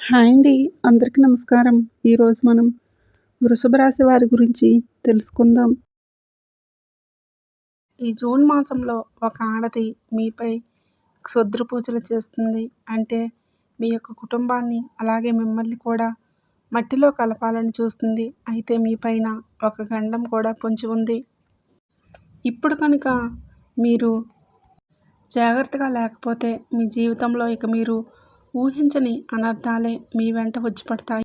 Hi అండి. అందరికీ నమస్కారం. ఈరోజు మనం వృషభ రాశి వారి గురించి తెలుసుకుందాం. ఈ జూన్ మాసంలో ఒక ఆడది మీపై క్షుద్ర పూజలు చేస్తుంది. అంటే మీ యొక్క కుటుంబాన్ని అలాగే మిమ్మల్ని కూడా మట్టిలో కలపాలని చూస్తుంది. అయితే మీ పైన ఒక గండం కూడా పొంచి ఉంది. ఇప్పుడు కనుక మీరు జాగ్రత్తగా లేకపోతే మీ జీవితంలో ఇక మీరు ఊహించని అనర్థాలే మీ వెంట వచ్చి పడతాయి.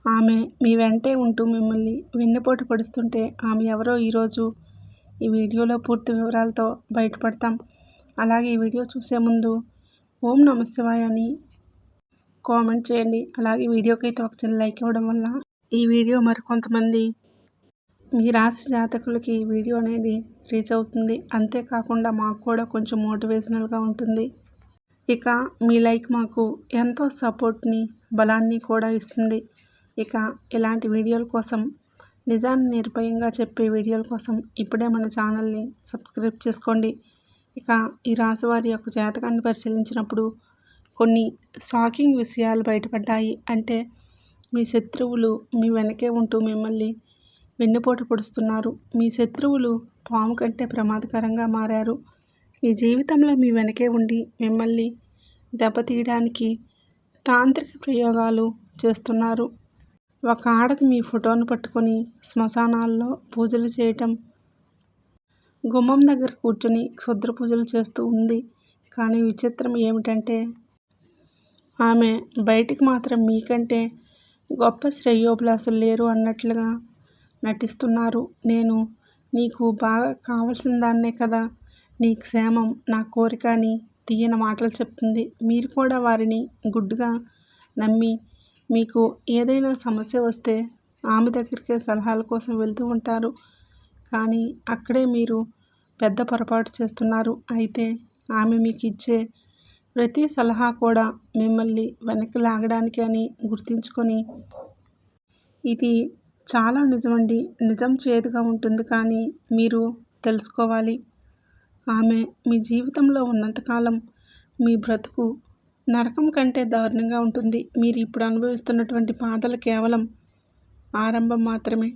ఆమె మీ వెంటే ఉంటూ మిమ్మల్ని వెన్నుపోటు పొడుస్తుంటే ఆమె ఎవరో ఈరోజు ఈ వీడియోలో పూర్తి వివరాలతో బయటపడతాం. అలాగే ఈ వీడియో చూసే ముందు ఓం నమ శివాయ అని కామెంట్ చేయండి. అలాగే వీడియోకైతే ఒక చిన్న లైక్ ఇవ్వడం వల్ల ఈ వీడియో మరికొంతమంది మీ రాశి జాతకులకి ఈ వీడియో అనేది రీచ్ అవుతుంది. అంతేకాకుండా మాకు కూడా కొంచెం మోటివేషనల్గా ఉంటుంది. ఇక మీ లైక్ మాకు ఎంతో సపోర్ట్ని బలాన్ని కూడా ఇస్తుంది. ఇక ఇలాంటి వీడియోల కోసం నిజాన్ని నిర్భయంగా చెప్పే వీడియోల కోసం ఇప్పుడే మన ఛానల్ని సబ్స్క్రైబ్ చేసుకోండి. ఇక ఈ రాశి వారి యొక్క జాతకాన్ని పరిశీలించినప్పుడు కొన్ని షాకింగ్ విషయాలు బయటపడ్డాయి. అంటే మీ శత్రువులు మీ వెనకే ఉంటూ మిమ్మల్ని వెన్నుపోటు పొడుస్తున్నారు. మీ శత్రువులు పాము కంటే ప్రమాదకరంగా మారారు. మీ జీవితంలో మీ వెనకే ఉండి మిమ్మల్ని దెబ్బతీయడానికి తాంత్రిక ప్రయోగాలు చేస్తున్నారు. ఒక ఆడది మీ ఫోటోను పట్టుకొని శ్మశానాల్లో పూజలు చేయటం, గుమ్మం దగ్గర కూర్చొని క్షుద్ర పూజలు చేస్తూ ఉంది. కానీ విచిత్రం ఏమిటంటే ఆమె బయటికి మాత్రం మీకంటే గొప్ప శ్రేయోభిలాషులు లేరు అన్నట్లుగా నటిస్తున్నారు. నేను నీకు బాగా కావలసిన దాన్నే కదా, నీ క్షేమం నా కోరిక అని తీయని మాటలు చెప్తుంది. మీరు కూడా వారిని గుడ్డుగా నమ్మి మీకు ఏదైనా సమస్య వస్తే ఆమె దగ్గరికే సలహాల కోసం వెళ్తూ ఉంటారు. కానీ అక్కడే మీరు పెద్ద పొరపాటు చేస్తున్నారు. అయితే ఆమె మీకు ఇచ్చే ప్రతి సలహా కూడా మిమ్మల్ని వెనక్కి లాగడానికి అని గుర్తుంచుకొని, ఇది చాలా నిజమండి, నిజం చేదుగా ఉంటుంది కానీ మీరు తెలుసుకోవాలి. ఆమె మీ జీవితంలో ఉన్నంతకాలం మీ బ్రతుకు నరకం కంటే దారుణంగా ఉంటుంది. మీరు ఇప్పుడు అనుభవిస్తున్నటువంటి బాధలు కేవలం ఆరంభం మాత్రమే.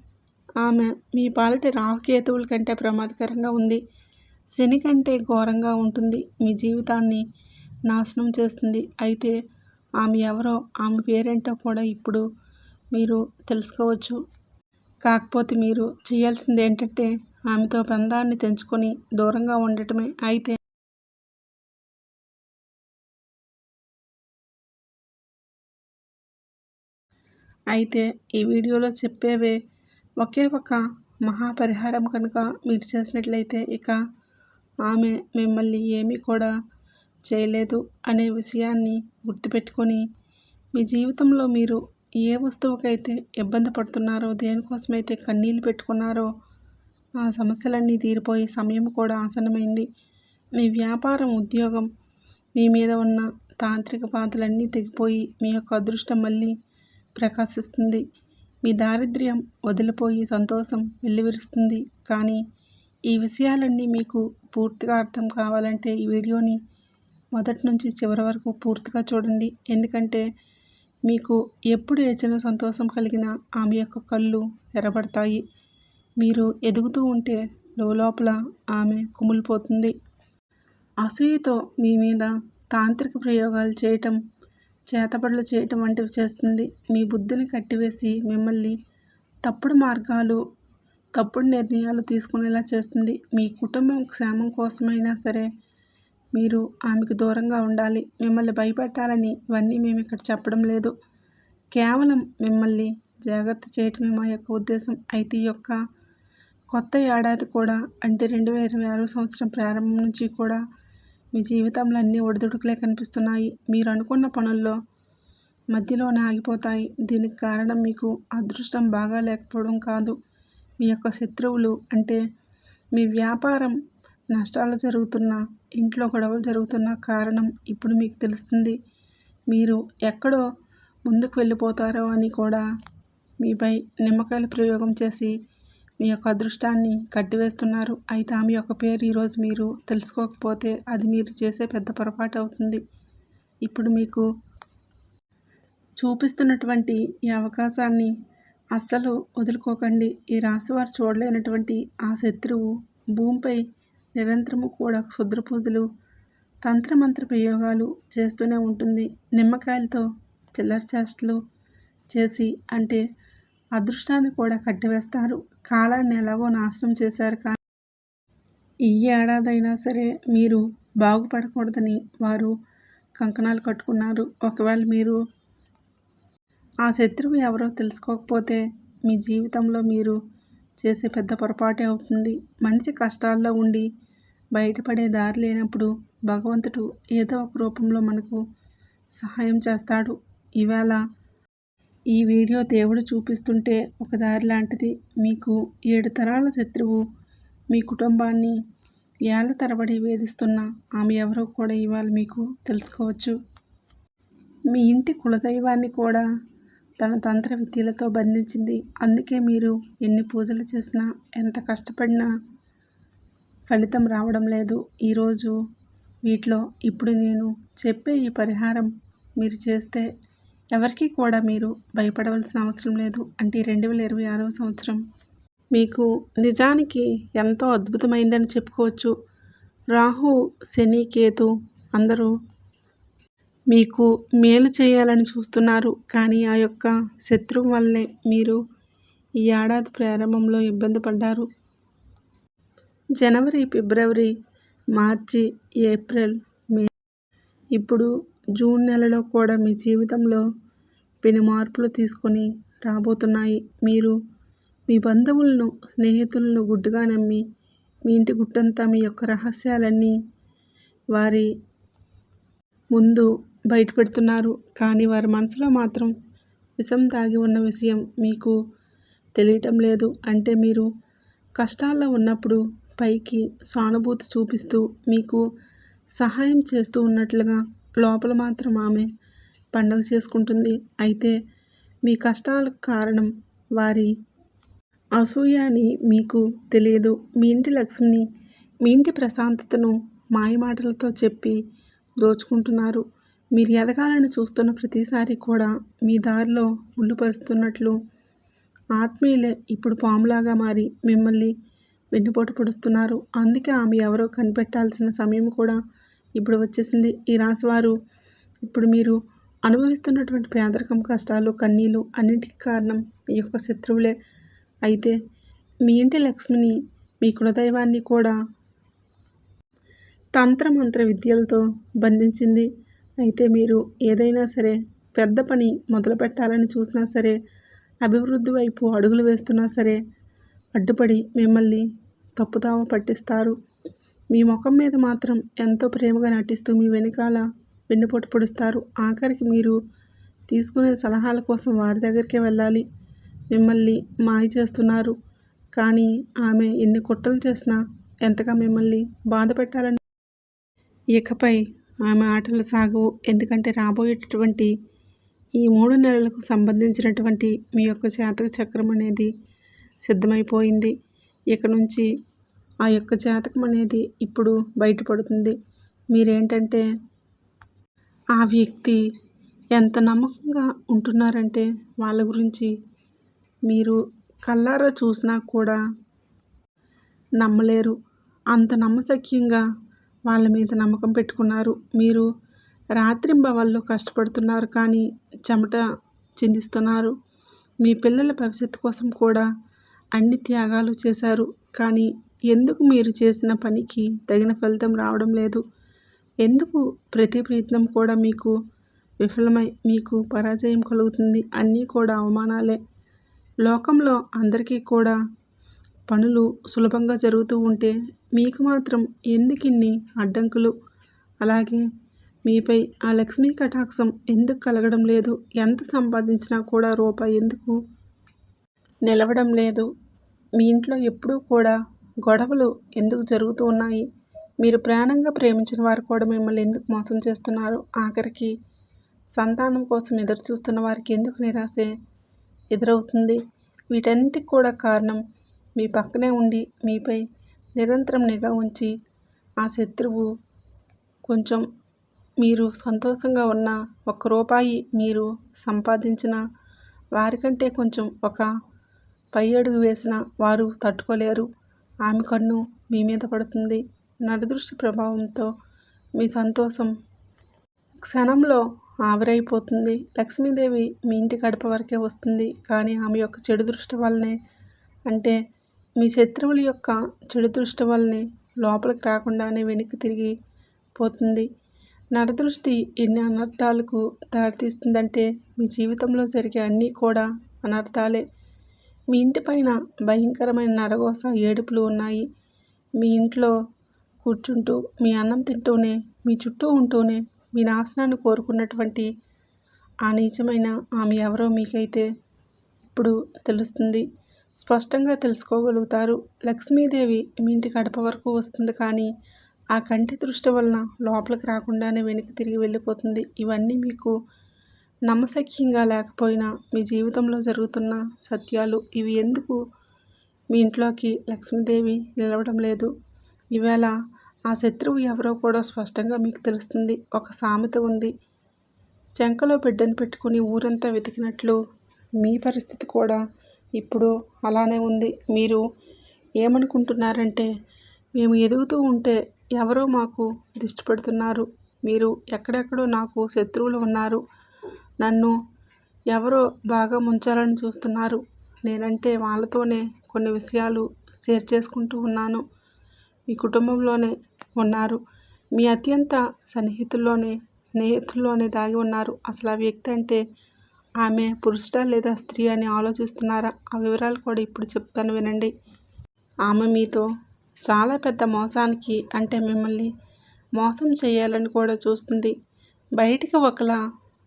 ఆమె మీ పాలిట రాహుకేతువుల కంటే ప్రమాదకరంగా ఉంది. శని కంటే ఘోరంగా ఉంటుంది. మీ జీవితాన్ని నాశనం చేస్తుంది. అయితే ఆమె ఎవరో, ఆమె పేరేంటో కూడా ఇప్పుడు మీరు తెలుసుకోవచ్చు. కాకపోతే మీరు చేయాల్సింది ఏంటంటే ఆమెతో బంధాన్ని తెంచుకొని దూరంగా ఉండటమే. అయితే ఈ వీడియోలో చెప్పేవే ఒకే ఒక మహాపరిహారం కనుక మీరు చేసినట్లయితే ఇక ఆమె మిమ్మల్ని ఏమీ కూడా చేయలేదు అనే విషయాన్ని గుర్తుపెట్టుకొని మీ జీవితంలో మీరు ఏ వస్తువుకైతే ఇబ్బంది పడుతున్నారో, దేనికోసమైతే కన్నీళ్ళు పెట్టుకున్నారో ఆ సమస్యలన్నీ తీరిపోయి సమయం కూడా ఆసన్నమైంది. మీ వ్యాపారం, ఉద్యోగం, మీ మీద ఉన్న తాంత్రిక బాధలన్నీ తెగిపోయి మీ యొక్క అదృష్టం మళ్ళీ ప్రకాశిస్తుంది. మీ దారిద్ర్యం వదిలిపోయి సంతోషం వెల్లివిరుస్తుంది. కానీ ఈ విషయాలన్నీ మీకు పూర్తిగా అర్థం కావాలంటే ఈ వీడియోని మొదటి నుంచి చివరి వరకు పూర్తిగా చూడండి. ఎందుకంటే మీకు ఎప్పుడు ఏ చిన్న సంతోషం కలిగినా ఆమె యొక్క కళ్ళు ఎర్రబడతాయి. మీరు ఎదుగుతూ ఉంటే లోపల ఆమె కుమిలిపోతుంది. అసూయతో మీ మీద తాంత్రిక ప్రయోగాలు చేయటం, చేతబడులు చేయటం వంటివి చేస్తుంది. మీ బుద్ధిని కట్టివేసి మిమ్మల్ని తప్పుడు మార్గాలు, తప్పుడు నిర్ణయాలు తీసుకునేలా చేస్తుంది. మీ కుటుంబం క్షేమం కోసమైనా సరే మీరు ఆమెకు దూరంగా ఉండాలి. మిమ్మల్ని భయపెట్టాలని ఇవన్నీ మేము ఇక్కడ చెప్పడం లేదు. కేవలం మిమ్మల్ని జాగ్రత్త చేయటమే మా యొక్క ఉద్దేశం. అయితే ఈ యొక్క కొత్త ఏడాది కూడా, అంటే 2026 సంవత్సరం ప్రారంభం నుంచి కూడా మీ జీవితంలో అన్నీ ఒడిదుడుకులే కనిపిస్తున్నాయి. మీరు అనుకున్న పనుల్లో మధ్యలోనే ఆగిపోతాయి. దీనికి కారణం మీకు అదృష్టం బాగా లేకపోవడం కాదు, మీ యొక్క శత్రువులు. అంటే మీ వ్యాపారం నష్టాలు జరుగుతున్నా, ఇంట్లో గొడవలు జరుగుతున్న కారణం ఇప్పుడు మీకు తెలుస్తుంది. మీరు ఎక్కడో ముందుకు వెళ్ళిపోతారో అని కూడా మీపై నిమ్మకాయల ప్రయోగం చేసి మీ యొక్క అదృష్టాన్ని కట్టివేస్తున్నారు. అయితే ఆమె యొక్క పేరు ఈరోజు మీరు తెలుసుకోకపోతే అది మీరు చేసే పెద్ద పొరపాటు అవుతుంది. ఇప్పుడు మీకు చూపిస్తున్నటువంటి ఈ అవకాశాన్ని అస్సలు వదులుకోకండి. ఈ రాశివారు చూడలేనటువంటి ఆ శత్రువు భూమిపై నిరంతరము కూడా క్షుద్ర పూజలు, తంత్రమంత్ర ప్రయోగాలు చేస్తూనే ఉంటుంది. నిమ్మకాయలతో చిల్లర చేష్టలు చేసి అంటే అదృష్టాన్ని కూడా కట్టివేస్తారు. కాలాన్ని ఎలాగో నాశనం చేశారు. కానీ ఈ ఏడాదైనా సరే మీరు బాగుపడకూడదని వారు కంకణాలు కట్టుకున్నారు. ఒకవేళ మీరు ఆ శత్రువు ఎవరో తెలుసుకోకపోతే మీ జీవితంలో మీరు చేసే పెద్ద పొరపాటే అవుతుంది. మనిషి కష్టాల్లో ఉండి బయటపడే దారి లేనప్పుడు భగవంతుడు ఏదో ఒక రూపంలో మనకు సహాయం చేస్తాడు. ఈవేళ ఈ వీడియో దేవుడు చూపిస్తుంటే ఒక దారి లాంటిది. మీకు 7 తరాల శత్రువు మీ కుటుంబాన్ని ఏళ్ల తరబడి వేధిస్తున్న ఆమె ఎవరో కూడా ఇవాళ మీకు తెలుసుకోవచ్చు. మీ ఇంటి కులదైవాన్ని కూడా తన తంత్ర విద్యలతో బంధించింది. అందుకే మీరు ఎన్ని పూజలు చేసినా, ఎంత కష్టపడినా ఫలితం రావడం లేదు. ఈరోజు వీటిలో ఇప్పుడు నేను చెప్పే ఈ పరిహారం మీరు చేస్తే ఎవరికీ కూడా మీరు భయపడవలసిన అవసరం లేదు. అంటే 2026వ సంవత్సరం మీకు నిజానికి ఎంతో అద్భుతమైందని చెప్పుకోవచ్చు. రాహు, శని, కేతు అందరూ మీకు మేలు చేయాలని చూస్తున్నారు. కానీ ఆ యొక్క శత్రువు వల్లనే మీరు ఈ ఏడాది ప్రారంభంలో ఇబ్బంది పడ్డారు. జనవరి, ఫిబ్రవరి, మార్చి, ఏప్రిల్, మే, ఇప్పుడు జూన్ నెలలో కూడా మీ జీవితంలో పెను మార్పులు తీసుకొని రాబోతున్నాయి. మీరు మీ బంధువులను, స్నేహితులను గుడ్డుగా నమ్మి మీ ఇంటి గుట్టంతా మీ యొక్క రహస్యాలన్నీ వారి ముందు బయటపెడుతున్నారు. కానీ వారి మనసులో మాత్రం విషం దాగి ఉన్న విషయం మీకు తెలియటం లేదు. అంటే మీరు కష్టాల్లో ఉన్నప్పుడు పైకి సానుభూతి చూపిస్తూ మీకు సహాయం చేస్తూ ఉన్నట్లుగా లోపల మాత్రం ఆమె పండగ చేసుకుంటుంది. అయితే మీ కష్టాలకు కారణం వారి అసూయ అని మీకు తెలియదు. మీ ఇంటి లక్ష్మిని, మీ ఇంటి ప్రశాంతతను మాయమాటలతో చెప్పి దోచుకుంటున్నారు. మీరు ఎదగాలని చూస్తున్న ప్రతిసారి కూడా మీ దారిలో ముళ్ళుపరుస్తున్నట్లు ఆత్మీయులే ఇప్పుడు పాములాగా మారి మిమ్మల్ని వెన్నుపోటు పొడుస్తున్నారు. అందుకే ఆమె ఎవరో కనిపెట్టాల్సిన సమయం కూడా ఇప్పుడు వచ్చేసింది. ఈ రాశివారు ఇప్పుడు మీరు అనుభవిస్తున్నటువంటి పేదరికం, కష్టాలు, కన్నీళ్ళు అన్నింటికి కారణం ఈ యొక్క శత్రువులే. అయితే మీ ఇంటి లక్ష్మిని, మీ కులదైవాన్ని కూడా తంత్రమంత్ర విద్యలతో బంధించింది. అయితే మీరు ఏదైనా సరే పెద్ద పని మొదలు పెట్టాలని చూసినా సరే, అభివృద్ధి వైపు అడుగులు వేస్తున్నా సరే అడ్డుపడి మిమ్మల్ని తప్పుదావ పట్టిస్తారు. మీ ముఖం మీద మాత్రం ఎంతో ప్రేమగా నటిస్తూ మీ వెనకాల వెన్నుపోటు పొడుస్తారు. ఆఖరికి మీరు తీసుకునే సలహాల కోసం వారి దగ్గరికే వెళ్ళాలి. మిమ్మల్ని మాయ చేస్తున్నారు. కానీ ఆమె ఎన్ని కుట్రలు చేసినా ఎంతగా మిమ్మల్ని బాధ పెట్టాలని ఇకపై ఆమె ఆటలు సాగవు. ఎందుకంటే రాబోయేటటువంటి ఈ 3 నెలలకు సంబంధించినటువంటి మీ యొక్క జాతక చక్రం అనేది సిద్ధమైపోయింది. ఇక నుంచి ఆ యొక్క జాతకం అనేది ఇప్పుడు బయటపడుతుంది. మీరేంటంటే ఆ వ్యక్తి ఎంత నమ్మకంగా ఉంటున్నారంటే వాళ్ళ గురించి మీరు కళ్ళారా చూసినా కూడా నమ్మలేరు. అంత నమ్మశక్యంగా వాళ్ళ మీద నమ్మకం పెట్టుకున్నారు. మీరు రాత్రింబవళ్ళు కష్టపడుతున్నారు. కానీ చెమట చిందిస్తున్నారు. మీ పిల్లల భవిష్యత్తు కోసం కూడా అన్ని త్యాగాలు చేశారు. కానీ ఎందుకు మీరు చేసిన పనికి తగిన ఫలితం రావడం లేదు? ఎందుకు ప్రతి ప్రయత్నం కూడా మీకు విఫలమై మీకు పరాజయం కలుగుతుంది? అన్నీ కూడా అవమానాలే. లోకంలో అందరికీ కూడా పనులు సులభంగా జరుగుతూ ఉంటే మీకు మాత్రం ఎందుకిన్ని అడ్డంకులు? అలాగే మీపై ఆ లక్ష్మీ కటాక్షం ఎందుకు కలగడం లేదు? ఎంత సంపాదించినా కూడా రూపాయి ఎందుకు నిలవడం లేదు? మీ ఇంట్లో ఎప్పుడూ కూడా గొడవలు ఎందుకు జరుగుతూ ఉన్నాయి? మీరు ప్రాణంగా ప్రేమించిన వారు కూడా మిమ్మల్ని ఎందుకు మోసం చేస్తున్నారు? ఆఖరికి సంతానం కోసం ఎదురు చూస్తున్న వారికి ఎందుకు నిరాశ ఎదురవుతుంది? వీటన్నిటికి కూడా కారణం మీ పక్కనే ఉండి మీపై నిరంతరం నిఘా ఉంచి ఆ శత్రువు కొంచెం మీరు సంతోషంగా ఉన్న రూపాయి మీరు సంపాదించిన వారికంటే కొంచెం ఒక పై అడుగు వేసిన వారు తట్టుకోలేరు. ఆమె కన్ను మీ మీద పడుతుంది. నరదృష్టి ప్రభావంతో మీ సంతోషం క్షణంలో ఆవిరైపోతుంది. లక్ష్మీదేవి మీ ఇంటి గడప వరకే వస్తుంది, కానీ ఆమె యొక్క చెడు దృష్టి వల్లనే, అంటే మీ శత్రువుల యొక్క చెడు దృష్టి వల్లనే లోపలికి రాకుండానే వెనక్కి తిరిగి పోతుంది. నరదృష్టి ఎన్ని అనర్థాలకు దారితీస్తుందంటే మీ జీవితంలో జరిగే అన్నీ కూడా అనర్థాలే. మీ ఇంటి పైన భయంకరమైన నరఘోష ఏడుపులు ఉన్నాయి. మీ ఇంట్లో కూర్చుంటూ మీ అన్నం తింటూనే మీ చుట్టూ ఉంటూనే మీ నాశనాన్ని కోరుకున్నటువంటి ఆ నీచమైన ఆమె ఎవరో మీకైతే ఇప్పుడు తెలుస్తుంది. స్పష్టంగా తెలుసుకోగలుగుతారు. లక్ష్మీదేవి మీ ఇంటి గడప వరకు వస్తుంది, కానీ ఆ కంటి దృష్టి వలన లోపలికి రాకుండానే వెనక్కి తిరిగి వెళ్ళిపోతుంది. ఇవన్నీ మీకు నమ్మశక్యంగా లేకపోయినా మీ జీవితంలో జరుగుతున్న సత్యాలు. ఇవి ఎందుకు మీ ఇంట్లోకి లక్ష్మీదేవి నిలవడం లేదు? ఈవేళ ఆ శత్రువు ఎవరో కూడా స్పష్టంగా మీకు తెలుస్తుంది. ఒక సామెత ఉంది, చెంకలో బిడ్డను పెట్టుకుని ఊరంతా వెతికినట్లు మీ పరిస్థితి కూడా ఇప్పుడు అలానే ఉంది. మీరు ఏమనుకుంటున్నారంటే, మేము ఎదుగుతూ ఉంటే ఎవరో మాకు దిష్టి పెడుతున్నారు, మీరు ఎక్కడెక్కడో నాకు శత్రువులు ఉన్నారు, నన్ను ఎవరో బాగా ముంచాలని చూస్తున్నారు, నేనంటే వాళ్ళతోనే కొన్ని విషయాలు షేర్ చేసుకుంటూ ఉన్నాను, మీ కుటుంబంలోనే ఉన్నారు, మీ అత్యంత స్నేహితుల్లోనే దాగి ఉన్నారు. అసలు ఆ వ్యక్తి అంటే ఆమె పురుషుడా లేదా స్త్రీ అని ఆలోచిస్తున్నారా? ఆ వివరాలు కూడా ఇప్పుడు చెప్తాను వినండి. ఆమె మీతో చాలా పెద్ద మోసానికి, అంటే మిమ్మల్ని మోసం చేయాలని కూడా చూస్తుంది. బయటికి ఒకలా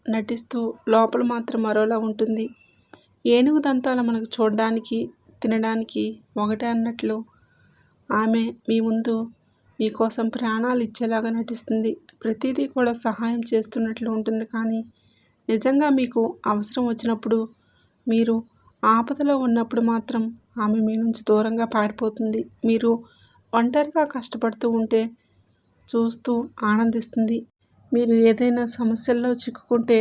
నటిస్తూ లోపల మాత్రం మరోలా ఉంటుంది. ఏనుగు దంతాలు మనకు చూడడానికి తినడానికి ఒకటే అన్నట్లు ఆమె మీ ముందు మీకోసం ప్రాణాలు ఇచ్చేలాగా నటిస్తుంది. ప్రతిదీ కూడా సహాయం చేస్తున్నట్లు ఉంటుంది, కానీ నిజంగా మీకు అవసరం వచ్చినప్పుడు, మీరు ఆపదలో ఉన్నప్పుడు మాత్రం ఆమె మీ నుంచి దూరంగా పారిపోతుంది. మీరు ఒంటరిగా కష్టపడుతూ ఉంటే చూస్తూ ఆనందిస్తుంది. మీరు ఏదైనా సమస్యల్లో చిక్కుకుంటే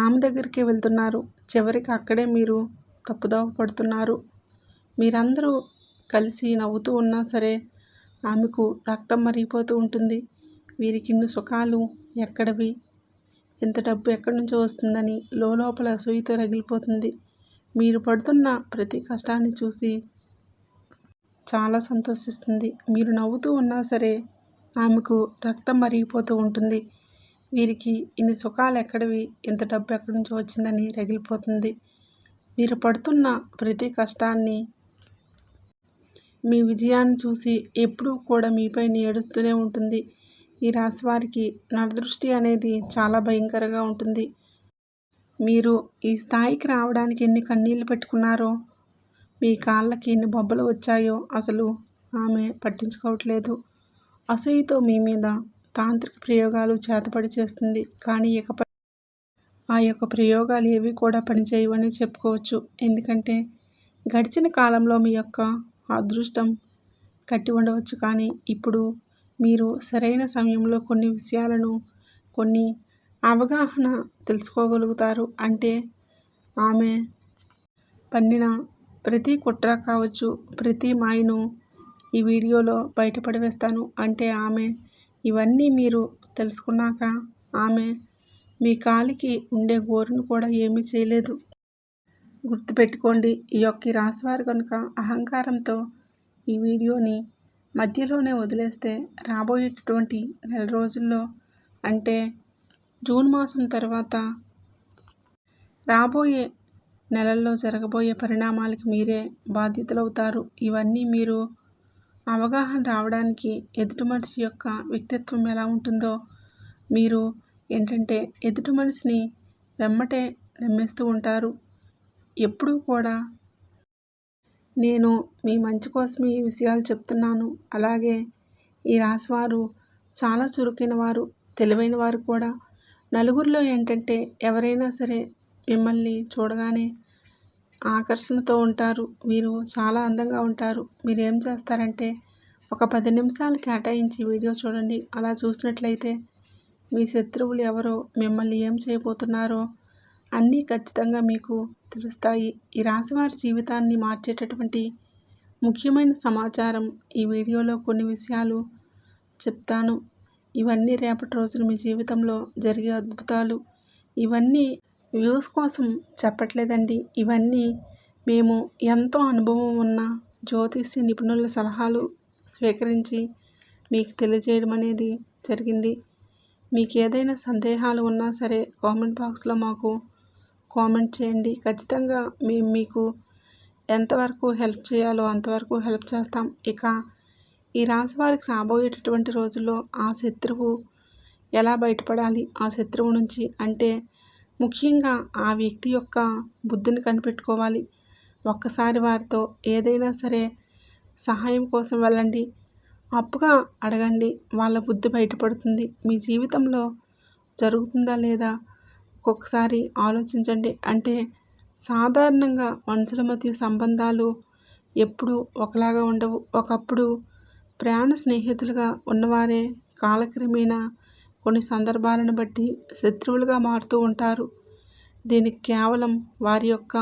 ఆమె దగ్గరికి వెళ్తున్నారు, చివరికి అక్కడే మీరు తప్పుదోవ పడుతున్నారు. మీరందరూ కలిసి నవ్వుతూ ఉన్నా సరే ఆమెకు రక్తం మరిగిపోతూ ఉంటుంది. వీరికి ఇన్ని సుఖాలు ఎక్కడవి, ఇంత డబ్బు ఎక్కడి నుంచో వస్తుందని లోపల అసూయతో రగిలిపోతుంది. మీరు పడుతున్న ప్రతి కష్టాన్ని చూసి చాలా సంతోషిస్తుంది. మీరు నవ్వుతూ ఉన్నా సరే ఆమెకు రక్తం మరిగిపోతూ ఉంటుంది. వీరికి ఇన్ని సుఖాలు ఎక్కడివి, ఇంత డబ్బు ఎక్కడి నుంచో వచ్చిందని రగిలిపోతుంది. మీరు పడుతున్న ప్రతి కష్టాన్ని, మీ విజయాన్ని చూసి ఎప్పుడూ కూడా మీపై ఏడుస్తూనే ఉంటుంది. ఈ రాశి వారికి నరదృష్టి అనేది చాలా భయంకరంగా ఉంటుంది. మీరు ఈ స్థాయికి రావడానికి ఎన్ని కన్నీళ్లు పెట్టుకున్నారో, మీ కాళ్ళకి ఎన్ని బొబ్బలు వచ్చాయో అసలు ఆమె పట్టించుకోవట్లేదు. అసూయతో మీ మీద తాంత్రిక ప్రయోగాలు చేతపడి చేస్తుంది, కానీ ఇకపై ఆ యొక్క ప్రయోగాలు ఏవి కూడా పనిచేయవని చెప్పుకోవచ్చు. ఎందుకంటే గడిచిన కాలంలో మీ యొక్క అదృష్టం కట్టి ఉండవచ్చు, కానీ ఇప్పుడు మీరు సరైన సమయంలో కొన్ని విషయాలను, కొన్ని అవగాహన తెలుసుకోగలుగుతారు. అంటే ఆమె పన్నిన ప్రతి కుట్ర కావచ్చు, ప్రతి మాయను ఈ వీడియోలో బయటపడివేస్తాను. అంటే ఆమె ఇవన్నీ మీరు తెలుసుకున్నాక ఆమె మీ కాలికి ఉండే గోరును కూడా ఏమీ చేయలేదు. గుర్తుపెట్టుకోండి. ఈ రాశివారు కనుక అహంకారంతో ఈ వీడియోని మధ్యలోనే వదిలేస్తే రాబోయేటటువంటి నెల రోజుల్లో, అంటే జూన్ మాసం తర్వాత రాబోయే నెలల్లో జరగబోయే పరిణామాలకి మీరే బాధ్యతలవుతారు. ఇవన్నీ మీరు అవగాహన రావడానికి, ఎదుటి మనిషి యొక్క వ్యక్తిత్వం ఎలా ఉంటుందో, మీరు ఏంటంటే ఎదుటి మనిషిని వెమ్మటే నమ్మేస్తూ ఉంటారు. ఎప్పుడూ కూడా నేను మీ మంచి కోసమే ఈ విషయాలు చెప్తున్నాను. అలాగే ఈ రాశివారు చాలా చురుకైన వారు, తెలివైన వారు కూడా. నలుగురిలో ఏంటంటే ఎవరైనా సరే మిమ్మల్ని చూడగానే ఆకర్షణతో ఉంటారు. వీరు చాలా అందంగా ఉంటారు. మీరు ఏం చేస్తారంటే ఒక 10 నిమిషాలు కేటాయించి వీడియో చూడండి. అలా చూసినట్లయితే మీ శత్రువులు ఎవరో, మిమ్మల్ని ఏం చేయబోతున్నారో అన్నీ ఖచ్చితంగా మీకు తెలుస్తాయి. ఈ రాశివారి జీవితాన్ని మార్చేటటువంటి ముఖ్యమైన సమాచారం ఈ వీడియోలో కొన్ని విషయాలు చెప్తాను. ఇవన్నీ రేపటి రోజున మీ జీవితంలో జరిగే అద్భుతాలు. ఇవన్నీ వ్యూస్ కోసం చెప్పట్లేదండి. ఇవన్నీ మేము ఎంతో అనుభవం ఉన్న జ్యోతిష్య నిపుణుల సలహాలు స్వీకరించి మీకు తెలియజేయడం అనేది జరిగింది. మీకు ఏదైనా సందేహాలు ఉన్నా సరే కామెంట్ బాక్స్లో మాకు కామెంట్ చేయండి. ఖచ్చితంగా మేము మీకు ఎంతవరకు హెల్ప్ చేయాలో అంతవరకు హెల్ప్ చేస్తాం. ఇక ఈ రాశి వారికి రాబోయేటటువంటి రోజుల్లో ఆ శత్రువు ఎలా బయటపడాలి, ఆ శత్రువు నుంచి అంటే ముఖ్యంగా ఆ వ్యక్తి యొక్క బుద్ధిని కనిపెట్టుకోవాలి. ఒక్కసారి వారితో ఏదైనా సరే సహాయం కోసం వెళ్ళండి, అప్పుగా అడగండి, వాళ్ళ బుద్ధి బయటపడుతుంది. మీ జీవితంలో జరుగుతుందా లేదా ఒక్కొక్కసారి ఆలోచించండి. అంటే సాధారణంగా మనుషుల మధ్య సంబంధాలు ఎప్పుడూ ఒకలాగా ఉండవు. ఒకప్పుడు ప్రాణ స్నేహితులుగా ఉన్నవారే కాలక్రమేణా కొన్ని సందర్భాలను బట్టి శత్రువులుగా మారుతూ ఉంటారు. దీనికి కేవలం వారి యొక్క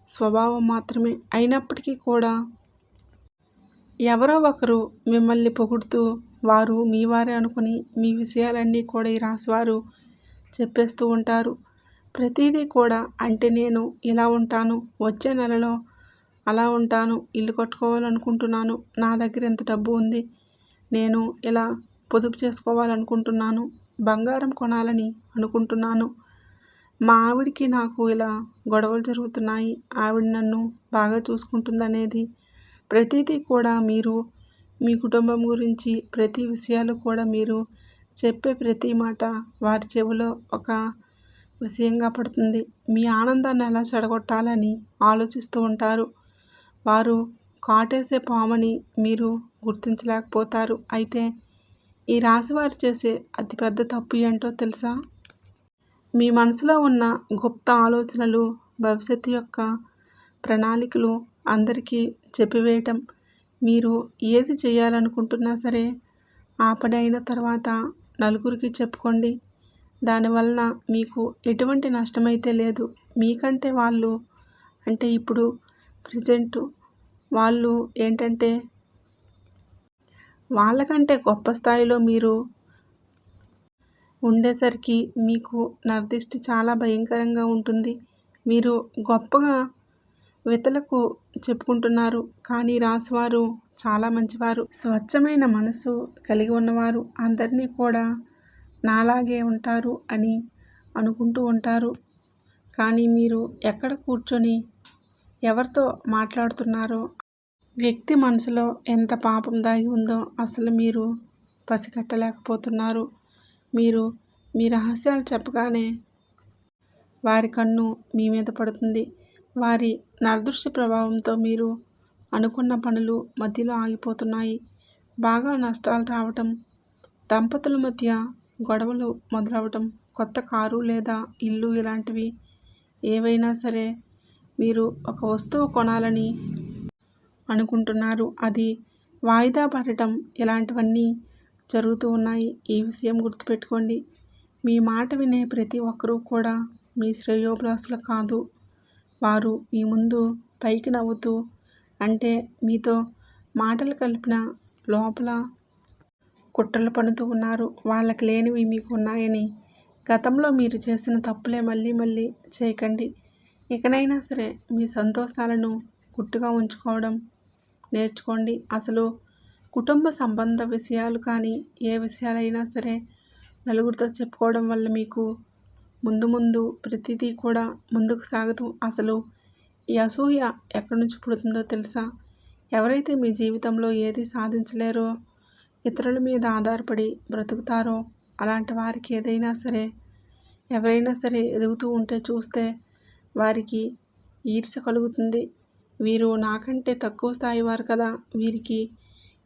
స్వభావం మాత్రమే. అయినప్పటికీ కూడా ఎవరో ఒకరు మిమ్మల్ని పొగుడుతూ వారు మీ వారే అనుకుని మీ విషయాలన్నీ కూడా ఈ రాశివారు చెప్పేస్తూ ఉంటారు. ప్రతిదీ కూడా అంటే నేను ఇలా ఉంటాను, వచ్చే నెలలో అలా ఉంటాను, ఇల్లు కట్టుకోవాలనుకుంటున్నాను, నా దగ్గర ఎంత డబ్బు ఉంది, నేను ఇలా పొదుపు చేసుకోవాలనుకుంటున్నాను, బంగారం కొనాలని అనుకుంటున్నాను, మా ఆవిడికి నాకు ఇలా గొడవలు జరుగుతున్నాయి, ఆవిడ నన్ను బాగా చూసుకుంటుందనేది ప్రతిదీ కూడా మీరు మీ కుటుంబం గురించి ప్రతి విషయాలు కూడా మీరు చెప్పే ప్రతి మాట వారి చెవిలో ఒక విషయంగా పడుతుంది. మీ ఆనందాన్ని ఎలా చెడగొట్టాలని ఆలోచిస్తూ ఉంటారు. వారు కాటేసే పామని మీరు గుర్తించలేకపోతారు. అయితే ఈ రాశివారు చేసే అతిపెద్ద తప్పు ఏంటో తెలుసా? మీ మనసులో ఉన్న గుప్త ఆలోచనలు, భవిష్యత్తు యొక్క ప్రణాళికలు అందరికీ చెప్పివేయటం. మీరు ఏది చేయాలనుకుంటున్నా సరే ఆ పని అయిన తర్వాత నలుగురికి చెప్పుకోండి. దానివలన మీకు ఎటువంటి నష్టమైతే లేదు. మీకంటే వాళ్ళు అంటే ఇప్పుడు ప్రజెంట్ వాళ్ళు ఏంటంటే వాళ్ళకంటే గొప్ప స్థాయిలో మీరు ఉండేసరికి మీకు నరదిష్టి చాలా భయంకరంగా ఉంటుంది. మీరు గొప్పగా ఇతరులకు చెప్పుకుంటున్నారు, కానీ రాశివారు చాలా మంచివారు, స్వచ్ఛమైన మనసు కలిగి ఉన్నవారు, అందరినీ కూడా నాలాగే ఉంటారు అని అనుకుంటూ ఉంటారు. కానీ మీరు ఎక్కడ కూర్చొని ఎవరితో మాట్లాడుతున్నారో వ్యక్తి మనసులో ఎంత పాపం దాగి ఉందో అసలు మీరు పసిగట్టలేకపోతున్నారు. మీరు మీ రహస్యాలు చెప్పగానే వారి కన్ను మీ మీద పడుతుంది. వారి నరదృష్టి ప్రభావంతో మీరు అనుకున్న పనులు మధ్యలో ఆగిపోతున్నాయి. బాగా నష్టాలు రావటం, దంపతుల మధ్య గొడవలు మొదలవటం, కొత్త కారు లేదా ఇల్లు ఇలాంటివి ఏవైనా సరే మీరు ఒక వస్తువు కొనాలని అనుకుంటున్నారు, అది వాయిదా పడటం, ఇలాంటివన్నీ జరుగుతూ ఉన్నాయి. ఈ విషయం గుర్తుపెట్టుకోండి. మీ మాట వినే ప్రతి ఒక్కరూ కూడా మీ శ్రేయోభిలాషులు కాదు. వారు మీ ముందు పైకి నవ్వుతూ అంటే మీతో మాటలు కలిపిన లోపల కుట్రలు పన్నుతూ ఉన్నారు. వాళ్ళకి లేనివి మీకు ఉన్నాయని. గతంలో మీరు చేసిన తప్పులే మళ్ళీ మళ్ళీ చేయకండి. ఇకనైనా సరే మీ సంతోషాలను గుట్టుగా ఉంచుకోవడం నేర్చుకోండి. అసలు కుటుంబ సంబంధ విషయాలు కానీ ఏ విషయాలైనా సరే నలుగురితో చెప్పుకోవడం వల్ల మీకు ముందు ముందు ప్రతిదీ కూడా ముందుకు సాగుతూ అసలు ఈ అసూయ ఎక్కడి నుంచి పుడుతుందో తెలుసా? ఎవరైతే మీ జీవితంలో ఏది సాధించలేరో, ఇతరుల మీద ఆధారపడి బ్రతుకుతారో అలాంటి వారికి ఏదైనా సరే ఎవరైనా సరే ఎదుగుతూ ఉంటే చూస్తే వారికి ఈర్ష్య కలుగుతుంది. వీరు నాకంటే తక్కువ స్థాయి వారు కదా, వీరికి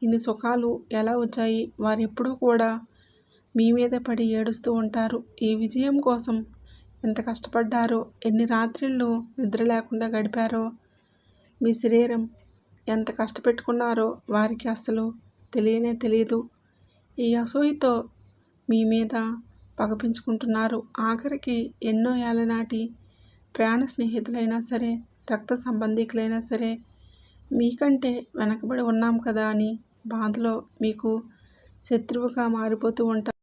ఇన్ని సుఖాలు ఎలా వచ్చాయి? వారు ఎప్పుడూ కూడా మీ మీద పడి ఏడుస్తూ ఉంటారు. ఈ విజయం కోసం ఎంత కష్టపడ్డారో, ఎన్ని రాత్రిళ్ళు నిద్ర లేకుండా గడిపారో, మీ శరీరం ఎంత కష్టపెట్టుకున్నారో వారికి అస్సలు తెలియనే తెలియదు. ఈ అసూయతో మీ మీద పగపించుకుంటున్నారు. ఆఖరికి ఎన్నో ఏళ్ల నాటి ప్రాణ స్నేహితులైనా సరే, రక్త సంబంధికులైనా సరే మీకంటే వెనకబడి ఉన్నాం కదా అని బాధలో మీకు శత్రువుగా మారిపోతూ ఉంటారు.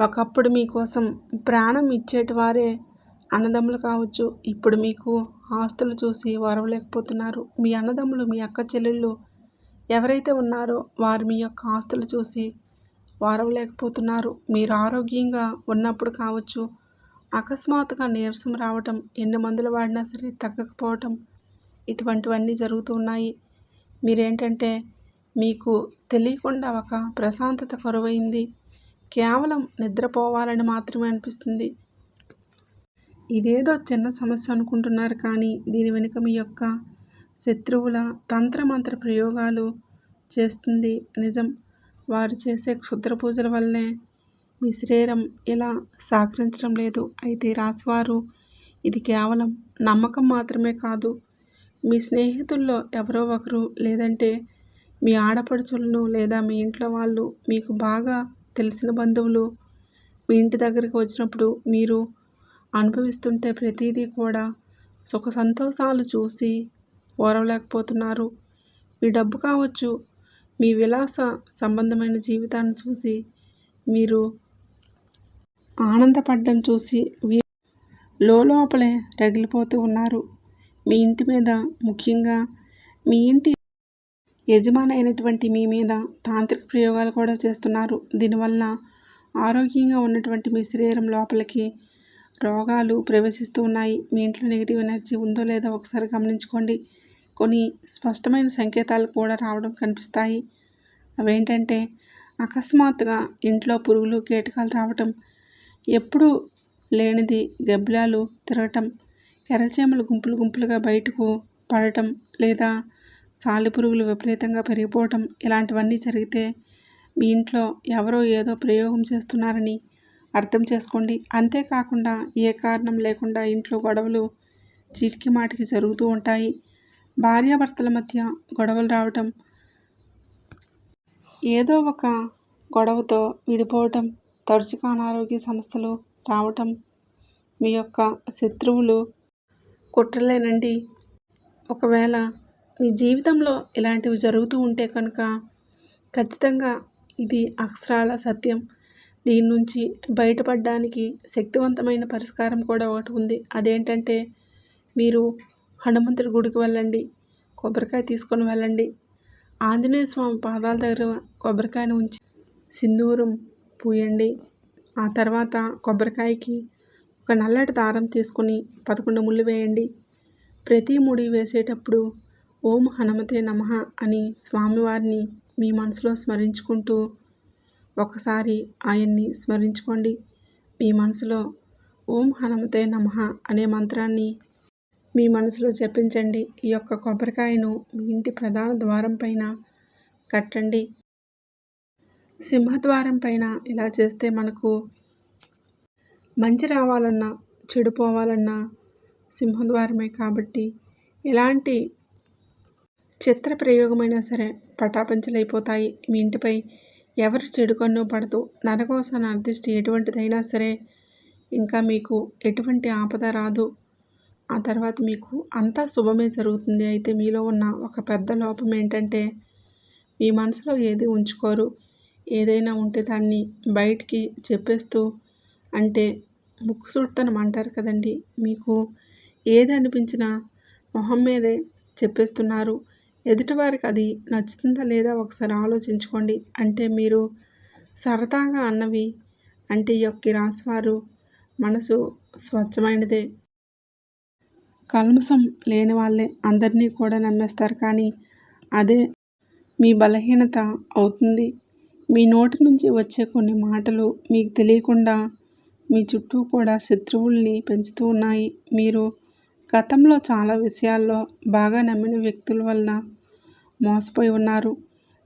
ఒకప్పుడు మీకోసం ప్రాణం ఇచ్చేటి వారే అన్నదమ్ములు కావచ్చు. ఇప్పుడు మీకు ఆస్తులు చూసి ఓర్వలేకపోతున్నారు. మీ అన్నదమ్ములు, మీ అక్క చెల్లెళ్ళు ఎవరైతే ఉన్నారో వారు మీ యొక్క ఆస్తులు చూసి ఓర్వలేకపోతున్నారు. మీరు ఆరోగ్యంగా ఉన్నప్పుడు కావచ్చు, అకస్మాత్తుగా నీరసం రావటం, ఎన్ని మందులు వాడినా సరే తగ్గకపోవటం, ఇటువంటివన్నీ జరుగుతూ ఉన్నాయి. మీరేంటంటే మీకు తెలియకుండా ఒక ప్రశాంతత కరువైంది. కేవలం నిద్రపోవాలని మాత్రమే అనిపిస్తుంది. ఇదేదో చిన్న సమస్య అనుకుంటున్నారు, కానీ దీని వెనుక మీ యొక్క శత్రువుల తంత్రమంత్ర ప్రయోగాలు చేస్తుంది నిజం. వారు చేసే క్షుద్ర పూజల వల్లనే మీ శరీరం ఇలా సహకరించడం లేదు. అయితే రాశివారు ఇది కేవలం నమ్మకం మాత్రమే కాదు, మీ స్నేహితుల్లో ఎవరో ఒకరు, లేదంటే మీ ఆడపడుచులను, లేదా మీ ఇంట్లో వాళ్ళు, మీకు బాగా తెలిసిన బంధువులు మీ ఇంటి దగ్గరికి వచ్చినప్పుడు మీరు అనుభవిస్తుంటే ప్రతిదీ కూడా సుఖ సంతోషాలు చూసి ఓర్వలేకపోతున్నారు. మీ డబ్బు కావచ్చు, మీ విలాస సంబంధమైన జీవితాన్ని చూసి మీరు ఆనందపడడం చూసి లోపలే రగిలిపోతూ ఉన్నారు. మీ ఇంటి మీద, ముఖ్యంగా మీ ఇంటి యజమాని అయినటువంటి మీ మీద తాంత్రిక ప్రయోగాలు కూడా చేస్తున్నారు. దీనివల్ల ఆరోగ్యంగా ఉన్నటువంటి మీ శరీరం లోపలికి రోగాలు ప్రవేశిస్తూ ఉన్నాయి. మీ ఇంట్లో నెగిటివ్ ఎనర్జీ ఉందో లేదో ఒకసారి గమనించుకోండి. కొన్ని స్పష్టమైన సంకేతాలు కూడా రావడం కనిపిస్తాయి. అవేంటంటే అకస్మాత్తుగా ఇంట్లో పురుగులు, కీటకాలు రావటం, ఎప్పుడూ లేనిది గబ్బిలాలు తిరగటం, ఎర్రచీమలు గుంపులు గుంపులుగా బయటకు పడటం, లేదా సాలెపురుగులు విపరీతంగా పెరిగిపోవటం, ఇలాంటివన్నీ జరిగితే మీ ఇంట్లో ఎవరో ఏదో ప్రయోగం చేస్తున్నారని అర్థం చేసుకోండి. అంతేకాకుండా ఏ కారణం లేకుండా ఇంట్లో గొడవలు చీటికి మాటికి జరుగుతూ ఉంటాయి. భార్యాభర్తల మధ్య గొడవలు రావటం, ఏదో ఒక గొడవతో విడిపోవటం, తరచుగా అనారోగ్య సమస్యలు రావటం, మీ యొక్క శత్రువులు కుట్రలేనండి. ఒకవేళ మీ జీవితంలో ఇలాంటివి జరుగుతూ ఉంటే కనుక ఖచ్చితంగా ఇది అక్షరాల సత్యం. దీని నుంచి బయటపడడానికి శక్తివంతమైన పరిష్కారం కూడా ఒకటి ఉంది. అదేంటంటే మీరు హనుమంతుడి గుడికి వెళ్ళండి, కొబ్బరికాయ తీసుకొని వెళ్ళండి. ఆంజనేయ స్వామి పాదాల దగ్గర కొబ్బరికాయను ఉంచి సింధూరం పూయండి. ఆ తర్వాత కొబ్బరికాయకి ఒక నల్లటి దారం తీసుకొని 11 ముళ్ళు వేయండి. ప్రతి ముడి వేసేటప్పుడు ఓం హనుమతే నమః అని స్వామివారిని మీ మనసులో స్మరించుకుంటూ ఒకసారి ఆయన్ని స్మరించుకోండి. మీ మనసులో ఓం హనుమతే నమః అనే మంత్రాన్ని మీ మనసులో జపించండి. ఈ యొక్క కొబ్బరికాయను మీ ఇంటి ప్రధాన ద్వారం పైన కట్టండి. సింహద్వారం పైన ఇలా చేస్తే మనకు మంచి రావాలన్నా, చెడు పోవాలన్నా సింహద్వారమే కాబట్టి ఎలాంటి చిత్ర ప్రయోగమైనా సరే పటాపంచలైపోతాయి. మీ ఇంటిపై ఎవరు చెడు కన్ను పడదు. నరకోస నరదిష్టి ఎటువంటిదైనా సరే ఇంకా మీకు ఎటువంటి ఆపద రాదు. ఆ తర్వాత మీకు అంతా శుభమే జరుగుతుంది. అయితే మీలో ఉన్న ఒక పెద్ద లోపం ఏంటంటే మీ మనసులో ఏది ఉంచుకోరు. ఏదైనా ఉంటే దాన్ని బయటికి చెప్పేస్తూ, అంటే ముక్కుసూటితనం అంటారు కదండి, మీకు ఏది అనిపించినా మొహం మీదే చెప్పేస్తున్నారు. ఎదుటివారికి అది నచ్చుతుందా లేదా ఒకసారి ఆలోచించుకోండి. అంటే మీరు సరదాగా అన్నవి, అంటే ఈ యొక్క రాశివారు మనసు స్వచ్ఛమైనదే, కల్మషం లేని వాళ్ళే అందరినీ కూడా నమ్మేస్తారు. కానీ అదే మీ బలహీనత అవుతుంది. మీ నోటి నుంచి వచ్చే కొన్ని మాటలు మీకు తెలియకుండా మీ చుట్టూ కూడా శత్రువుల్ని పెంచుతూ ఉన్నాయి. మీరు గతంలో చాలా విషయాల్లో బాగా నమ్మిన వ్యక్తుల వలన మోసపోయి ఉన్నారు.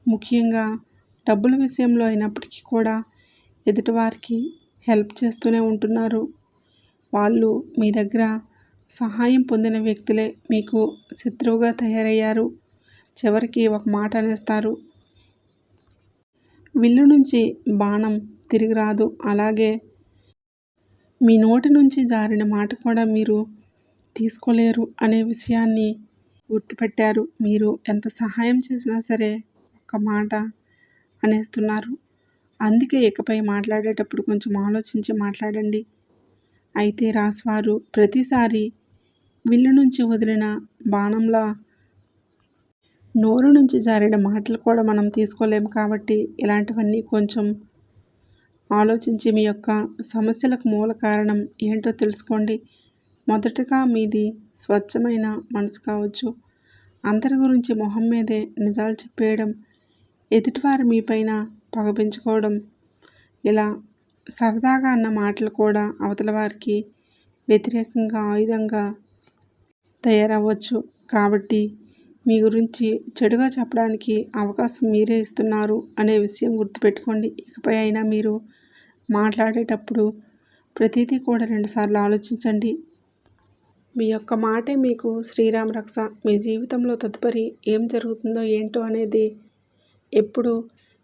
ముఖ్యంగా డబ్బుల విషయంలో అయినప్పటికీ కూడా ఎదుటివారికి హెల్ప్ చేస్తూనే ఉంటున్నారు. వాళ్ళు మీ దగ్గర సహాయం పొందిన వ్యక్తులే మీకు శత్రువుగా తయారయ్యారు. చివరికి ఒక మాట అనేస్తారు, విల్లు నుంచి బాణం తిరిగి రాదు, అలాగే మీ నోటి నుంచి జారిన మాట కూడా మీరు తీసుకోలేరు అనే విషయాన్ని గుర్తుపెట్టారు. మీరు ఎంత సహాయం చేసినా సరే ఒక్క మాట అనేస్తున్నారు. అందుకే ఇకపై మాట్లాడేటప్పుడు కొంచెం ఆలోచించి మాట్లాడండి. అయితే రాశివారు ప్రతిసారి విల్లు నుంచి వదిలిన బాణంలా నోరు నుంచి జారిన మాటలు కూడా మనం తీసుకోలేము. కాబట్టి ఇలాంటివన్నీ కొంచెం ఆలోచించి మీ యొక్క సమస్యలకు మూల కారణం ఏంటో తెలుసుకోండి. మొదటగా మీది స్వచ్ఛమైన మనసు కావచ్చు. అందరి గురించి మొహం మీదే నిజాలు చెప్పేయడం, ఎదుటివారు మీపైన పగ పెంచుకోవడం, ఇలా సరదాగా అన్న మాటలు కూడా అవతల వారికి వ్యతిరేకంగా ఆయుధంగా తయారవ్వచ్చు. కాబట్టి మీ గురించి చెడుగా చెప్పడానికి అవకాశం మీరే ఇస్తున్నారు అనే విషయం గుర్తుపెట్టుకోండి. ఇకపై అయినా మీరు మాట్లాడేటప్పుడు ప్రతిదీ కూడా 2 సార్లు ఆలోచించండి. మీ యొక్క మాటే మీకు శ్రీరామ రక్ష. మీ జీవితంలో తదుపరి ఏం జరుగుతుందో ఏంటో అనేది ఎప్పుడు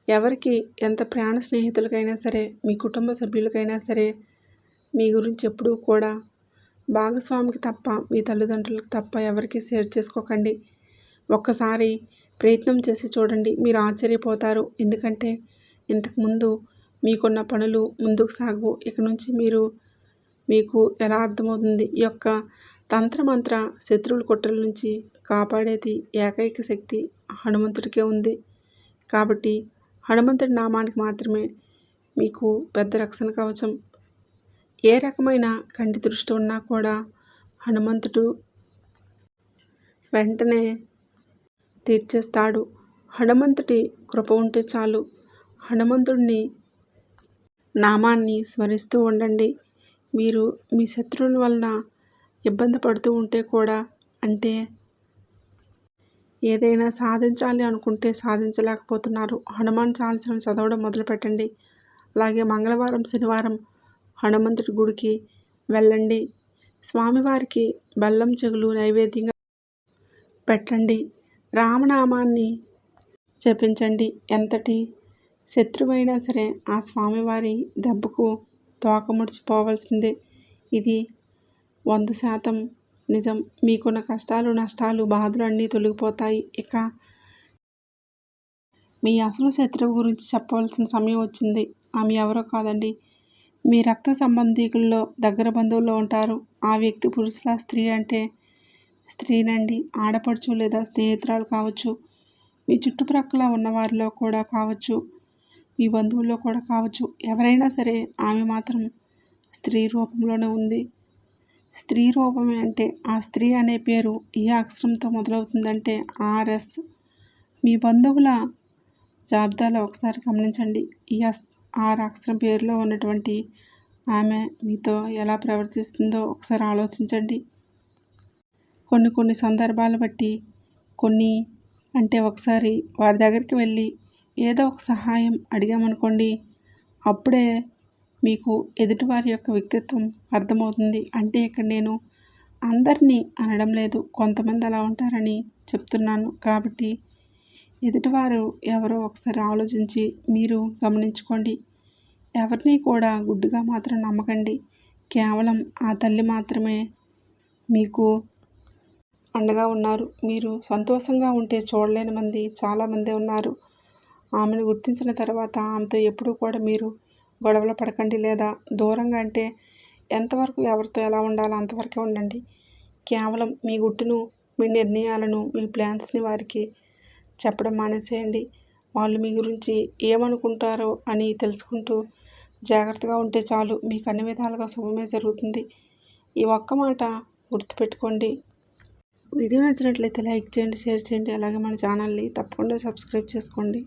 ఎవరికి ఎంత ప్రాణ స్నేహితులకైనా సరే, మీ కుటుంబ సభ్యులకైనా సరే మీ గురించి ఎప్పుడూ కూడా భాగస్వామికి తప్ప, మీ తల్లిదండ్రులకు తప్ప ఎవరికి షేర్ చేసుకోకండి. ఒక్కసారి ప్రయత్నం చేసి చూడండి, మీరు ఆశ్చర్యపోతారు. ఎందుకంటే ఇంతకుముందు మీకున్న పనులు ముందుకు సాగు. ఇక నుంచి మీకు ఎలా అర్థమవుతుంది? ఈ యొక్క తంత్రమంత్ర శత్రువుల కుట్రల నుంచి కాపాడేది ఏకైక శక్తి హనుమంతుడికే ఉంది. కాబట్టి హనుమంతుడి నామానికి మాత్రమే మీకు పెద్ద రక్షణ కవచం. ఏ రకమైన కంటి దృష్టి ఉన్నా కూడా హనుమంతుడు వెంటనే తీర్చేస్తాడు. హనుమంతుడి కృప ఉంటే చాలు. హనుమంతుడిని నామాన్ని స్మరిస్తూ ఉండండి. మీరు మీ శత్రువుల వలన ఇబ్బంది పడుతూ ఉంటే కూడా, అంటే ఏదైనా సాధించాలి అనుకుంటే సాధించలేకపోతున్నారు, హనుమాన్ చాలీసాను చదవడం మొదలుపెట్టండి. అలాగే మంగళవారం, శనివారం హనుమంతుడి గుడికి వెళ్ళండి. స్వామివారికి బెల్లం చెగులు నైవేద్యంగా పెట్టండి. రామనామాన్ని జపించండి. ఎంతటి శత్రువైనా సరే ఆ స్వామివారి దెబ్బకు తోక ముడిచిపోవాల్సిందే. ఇది 100% నిజం. మీకున్న కష్టాలు, నష్టాలు, బాధలు అన్నీ తొలగిపోతాయి. ఇక మీ అసలు శత్రువు గురించి చెప్పవలసిన సమయం వచ్చింది. ఆమె ఎవరో కాదండి, మీ రక్త సంబంధికుల్లో దగ్గర బంధువుల్లో ఉంటారు. ఆ వ్యక్తి పురుషుల, స్త్రీ అంటే స్త్రీనండి. ఆడపడుచు లేదా స్నేహితురాలు కావచ్చు, మీ చుట్టుప్రక్కల ఉన్నవారిలో కూడా కావచ్చు, మీ బంధువుల్లో కూడా కావచ్చు. ఎవరైనా సరే ఆమె మాత్రం స్త్రీ రూపంలోనే ఉంది. స్త్రీ రూపమే అంటే ఆ స్త్రీ అనే పేరు ఏ అక్షరంతో మొదలవుతుందంటే RS. మీ బంధువుల జాబితాలో ఒకసారి గమనించండి. SR అక్షరం పేరులో ఉన్నటువంటి ఆమె మీతో ఎలా ప్రవర్తిస్తుందో ఒకసారి ఆలోచించండి. కొన్ని సందర్భాలు బట్టి ఒకసారి వారి దగ్గరికి వెళ్ళి ఏదో ఒక సహాయం అడిగామనుకోండి, అప్పుడే మీకు ఎదుటివారి యొక్క వ్యక్తిత్వం అర్థమవుతుంది. అంటే ఇక్కడ నేను అందరినీ అనడం లేదు, కొంతమంది అలా ఉంటారని చెప్తున్నాను. కాబట్టి ఎదుటివారు ఎవరో ఒకసారి ఆలోచించి మీరు గమనించుకోండి. ఎవరిని కూడా గుడ్డిగా మాత్రం నమ్మకండి. కేవలం ఆ తల్లి మాత్రమే మీకు అండగా ఉన్నారు. మీరు సంతోషంగా ఉంటే చూడలేని మంది చాలామంది ఉన్నారు. ఆమెను గుర్తించిన తర్వాత ఆమెతో ఎప్పుడూ కూడా మీరు గొడవలు పడకండి, లేదా దూరంగా అంటే ఎంతవరకు ఎవరితో ఎలా ఉండాలో అంతవరకే ఉండండి. కేవలం మీ గుట్టును, మీ నిర్ణయాలను, మీ ప్లాన్స్ని వారికి చెప్పడం మానేసేయండి. వాళ్ళు మీ గురించి ఏమనుకుంటారో అని తెలుసుకుంటూ జాగ్రత్తగా ఉంటే చాలు. మీకు అన్ని విధాలుగా శుభమే జరుగుతుంది. ఈ ఒక్క మాట గుర్తుపెట్టుకోండి. వీడియో నచ్చినట్లయితే లైక్ చేయండి, షేర్ చేయండి. అలాగే మన ఛానల్ని తప్పకుండా సబ్స్క్రైబ్ చేసుకోండి.